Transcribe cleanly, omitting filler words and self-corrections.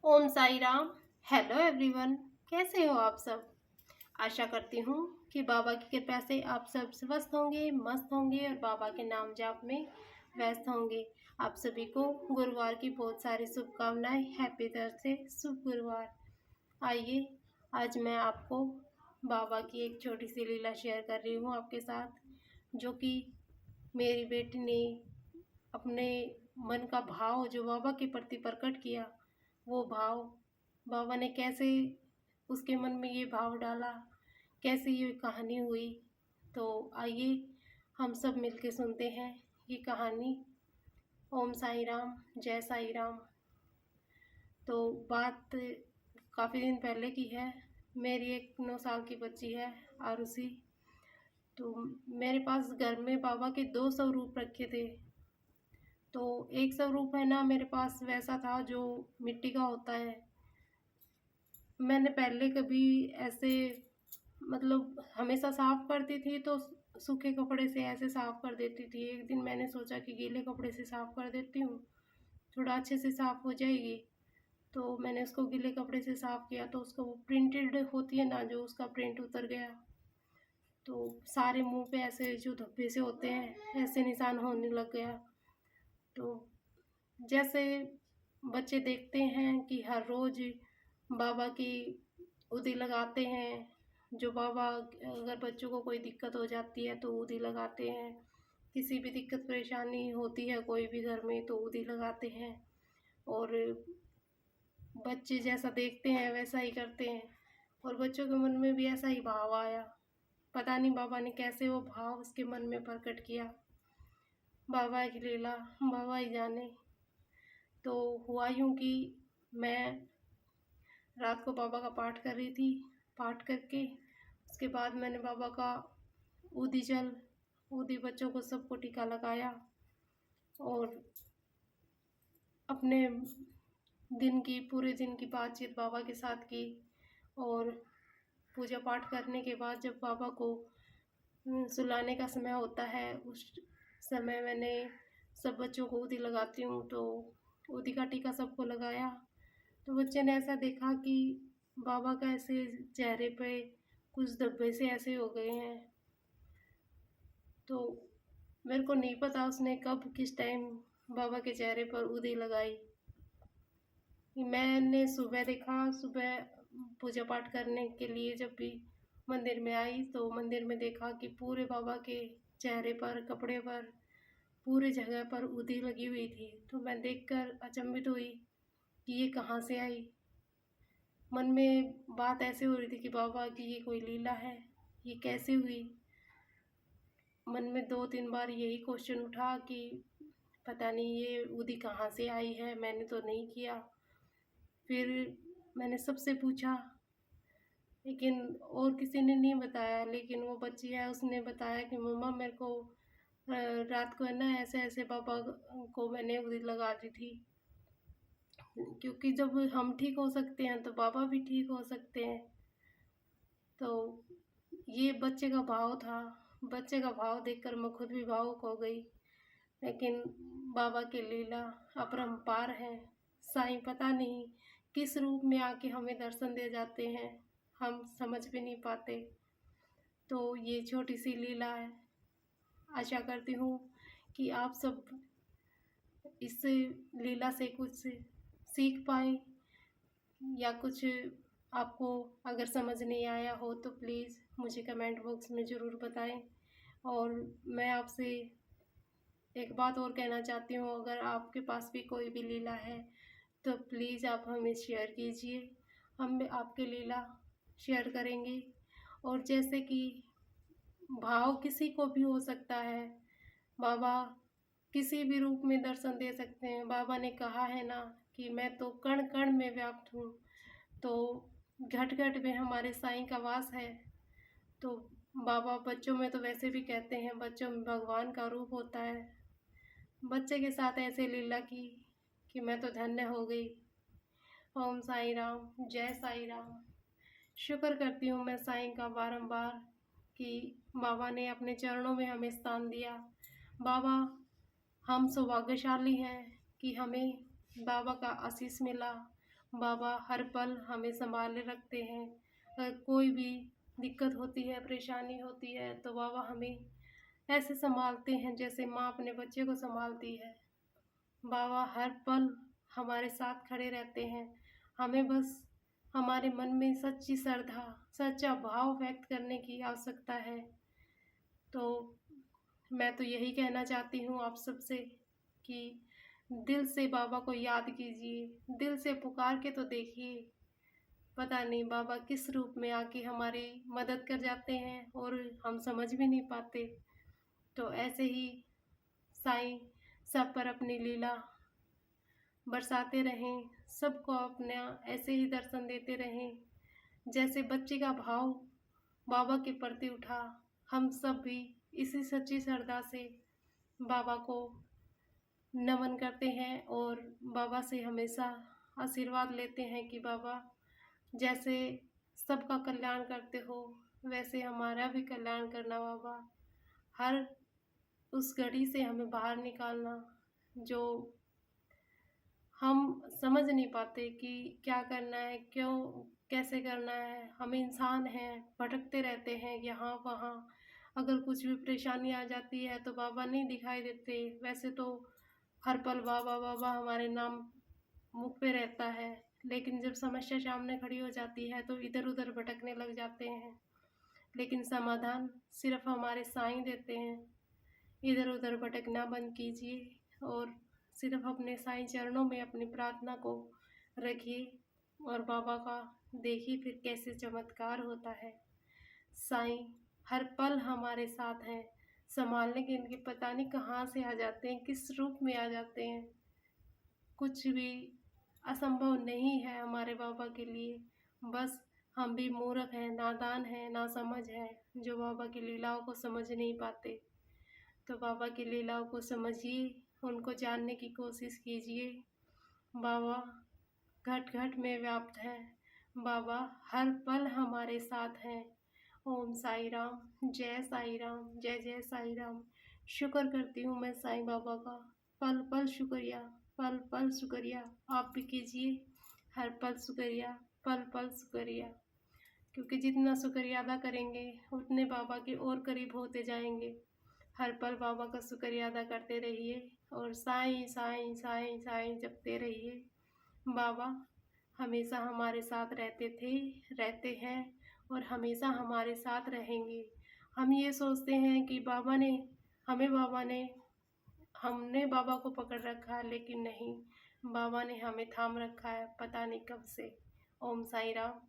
ओम Sai Ram. Hello everyone, कैसे हो आप सब। आशा करती हूँ कि बाबा की कृपा से आप सब स्वस्थ होंगे, मस्त होंगे और बाबा के नाम जाप में व्यस्त होंगे। आप सभी को गुरुवार की बहुत सारी शुभकामनाएं। हैप्पी थर्सडे, शुभ गुरुवार। आइए, आज मैं आपको बाबा की एक छोटी सी लीला शेयर कर रही हूँ आपके साथ, जो कि मेरी बेटी ने अपने मन का भाव जो बाबा के प्रति प्रकट किया, वो भाव बाबा ने कैसे उसके मन में ये भाव डाला, कैसे ये कहानी हुई। तो आइए हम सब मिलके सुनते हैं ये कहानी। ओम साई राम, जय साई राम। तो बात काफ़ी दिन पहले की है। मेरी एक 9 साल की बच्ची है, आरुषि। तो मेरे पास घर में बाबा के 2 स्वरूप रखे थे। तो एक स्वरूप है ना, मेरे पास वैसा था जो मिट्टी का होता है। मैंने पहले कभी ऐसे हमेशा साफ करती थी, तो सूखे कपड़े से ऐसे साफ कर देती थी। एक दिन मैंने सोचा कि गीले कपड़े से साफ कर देती हूँ, थोड़ा अच्छे से साफ हो जाएगी। तो मैंने उसको गीले कपड़े से साफ किया, तो उसको वो प्रिंटेड होती है ना, जो उसका प्रिंट उतर गया। तो सारे मुंह पे ऐसे जो धब्बे से होते हैं, ऐसे निशान होने लग गया। तो जैसे बच्चे देखते हैं कि हर रोज़ बाबा की उदी लगाते हैं, जो बाबा अगर बच्चों को कोई दिक्कत हो जाती है तो उदी लगाते हैं। किसी भी दिक्कत परेशानी होती है कोई भी घर में तो उदी लगाते हैं। और बच्चे जैसा देखते हैं वैसा ही करते हैं, और बच्चों के मन में भी ऐसा ही भाव आया। पता नहीं बाबा ने कैसे वो भाव उसके मन में प्रकट किया। बाबा की लीला बाबा ही जाने। तो हुआ यूँ कि मैं रात को बाबा का पाठ कर रही थी। पाठ करके उसके बाद मैंने बाबा का ऊदी जल, ऊदी बच्चों को सबको टीका लगाया और अपने पूरे दिन की बातचीत बाबा के साथ की। और पूजा पाठ करने के बाद जब बाबा को सुलाने का समय होता है, उस समय मैंने सब बच्चों को ऊदी लगाती हूँ, तो ऊदी का टीका सबको लगाया। तो बच्चे ने ऐसा देखा कि बाबा का ऐसे चेहरे पे कुछ धब्बे से ऐसे हो गए हैं। तो मेरे को नहीं पता उसने कब किस टाइम बाबा के चेहरे पर ऊदी लगाई। मैंने सुबह देखा, सुबह पूजा पाठ करने के लिए जब भी मंदिर में आई, तो मंदिर में देखा कि पूरे बाबा के चेहरे पर, कपड़े पर, पूरे जगह पर ऊदी लगी हुई थी। तो मैं देखकर अचंभित हुई कि ये कहाँ से आई। मन में बात ऐसे हो रही थी कि बाबा की ये कोई लीला है, ये कैसे हुई। मन में 2-3 बार यही क्वेश्चन उठा कि पता नहीं ये ऊदी कहाँ से आई है, मैंने तो नहीं किया। फिर मैंने सबसे पूछा, लेकिन और किसी ने नहीं बताया। लेकिन वो बच्ची है, उसने बताया कि मम्मा मेरे को रात को है ना ऐसे ऐसे बाबा को मैंने ऊदी लगा दी थी। क्योंकि जब हम ठीक हो सकते हैं तो बाबा भी ठीक हो सकते हैं। तो ये बच्चे का भाव था। बच्चे का भाव देखकर मैं खुद भी भावुक हो गई। लेकिन बाबा की लीला अपरंपार है। साईं पता नहीं किस रूप में आके हमें दर्शन दे जाते हैं, हम समझ भी नहीं पाते। तो ये छोटी सी लीला है। आशा करती हूँ कि आप सब इस लीला से कुछ सीख पाए, या कुछ आपको अगर समझ नहीं आया हो तो प्लीज़ मुझे कमेंट बॉक्स में ज़रूर बताएं। और मैं आपसे एक बात और कहना चाहती हूँ, अगर आपके पास भी कोई भी लीला है तो प्लीज़ आप हमें शेयर कीजिए। हम आपकी लीला शेयर करेंगे। और जैसे कि भाव किसी को भी हो सकता है, बाबा किसी भी रूप में दर्शन दे सकते हैं। बाबा ने कहा है ना कि मैं तो कण कण में व्याप्त हूँ। तो घट घट में हमारे साईं का वास है। तो बाबा बच्चों में तो वैसे भी कहते हैं बच्चों में भगवान का रूप होता है। बच्चे के साथ ऐसे लीला की कि मैं तो धन्य हो गई। ओम साई राम, जय साई राम। शुक्र करती हूँ मैं साईं का बारंबार कि बाबा ने अपने चरणों में हमें स्थान दिया। बाबा, हम सौभाग्यशाली हैं कि हमें बाबा का आशीष मिला। बाबा हर पल हमें संभाले रखते हैं। अगर कोई भी दिक्कत होती है, परेशानी होती है तो बाबा हमें ऐसे संभालते हैं जैसे माँ अपने बच्चे को संभालती है। बाबा हर पल हमारे साथ खड़े रहते हैं। हमें बस हमारे मन में सच्ची श्रद्धा, सच्चा भाव व्यक्त करने की आवश्यकता है। तो मैं तो यही कहना चाहती हूँ आप सबसे कि दिल से बाबा को याद कीजिए, दिल से पुकार के तो देखिए। पता नहीं बाबा किस रूप में आके हमारी मदद कर जाते हैं और हम समझ भी नहीं पाते। तो ऐसे ही साईं सब पर अपनी लीला बरसाते रहें, सबको अपना ऐसे ही दर्शन देते रहें। जैसे बच्चे का भाव बाबा के प्रति उठा, हम सब भी इसी सच्ची श्रद्धा से बाबा को नमन करते हैं और बाबा से हमेशा आशीर्वाद लेते हैं कि बाबा जैसे सबका कल्याण करते हो वैसे हमारा भी कल्याण करना बाबा। हर उस घड़ी से हमें बाहर निकालना जो हम समझ नहीं पाते कि क्या करना है, क्यों, कैसे करना है। हम इंसान हैं, भटकते रहते हैं यहाँ वहाँ। अगर कुछ भी परेशानी आ जाती है तो बाबा नहीं दिखाई देते। वैसे तो हर पल बाबा बाबा हमारे नाम मुख पे रहता है, लेकिन जब समस्या सामने खड़ी हो जाती है तो इधर उधर भटकने लग जाते हैं। लेकिन समाधान सिर्फ हमारे साईं देते हैं। इधर उधर भटकना बंद कीजिए और सिर्फ अपने साईं चरणों में अपनी प्रार्थना को रखिए और बाबा का देखिए फिर कैसे चमत्कार होता है। साईं हर पल हमारे साथ हैं, संभालने के इनके पता नहीं कहाँ से आ जाते हैं, किस रूप में आ जाते हैं। कुछ भी असंभव नहीं है हमारे बाबा के लिए। बस हम भी मूर्ख हैं, नादान हैं, नासमझ हैं, जो बाबा की लीलाओं को समझ नहीं पाते। तो बाबा की लीलाओं को समझिए, उनको जानने की कोशिश कीजिए। बाबा घट घट में व्याप्त हैं, बाबा हर पल हमारे साथ हैं। ओम साई राम, जय साई राम, जय जय साई राम। शुक्र करती हूँ मैं साईं बाबा का, पल पल शुक्रिया, पल पल शुक्रिया। आप भी कीजिए, हर पल शुक्रिया, पल पल शुक्रिया। क्योंकि जितना शुक्रिया अदा करेंगे उतने बाबा के और करीब होते जाएंगे। हर पल बाबा का शुक्रिया अदा करते रहिए और साईं साईं साईं साईं जपते रहिए। बाबा हमेशा हमारे साथ रहते थे, रहते हैं और हमेशा हमारे साथ रहेंगे। हम ये सोचते हैं कि हमने बाबा को पकड़ रखा है, लेकिन नहीं, बाबा ने हमें थाम रखा है, पता नहीं कब से। ओम साई राम।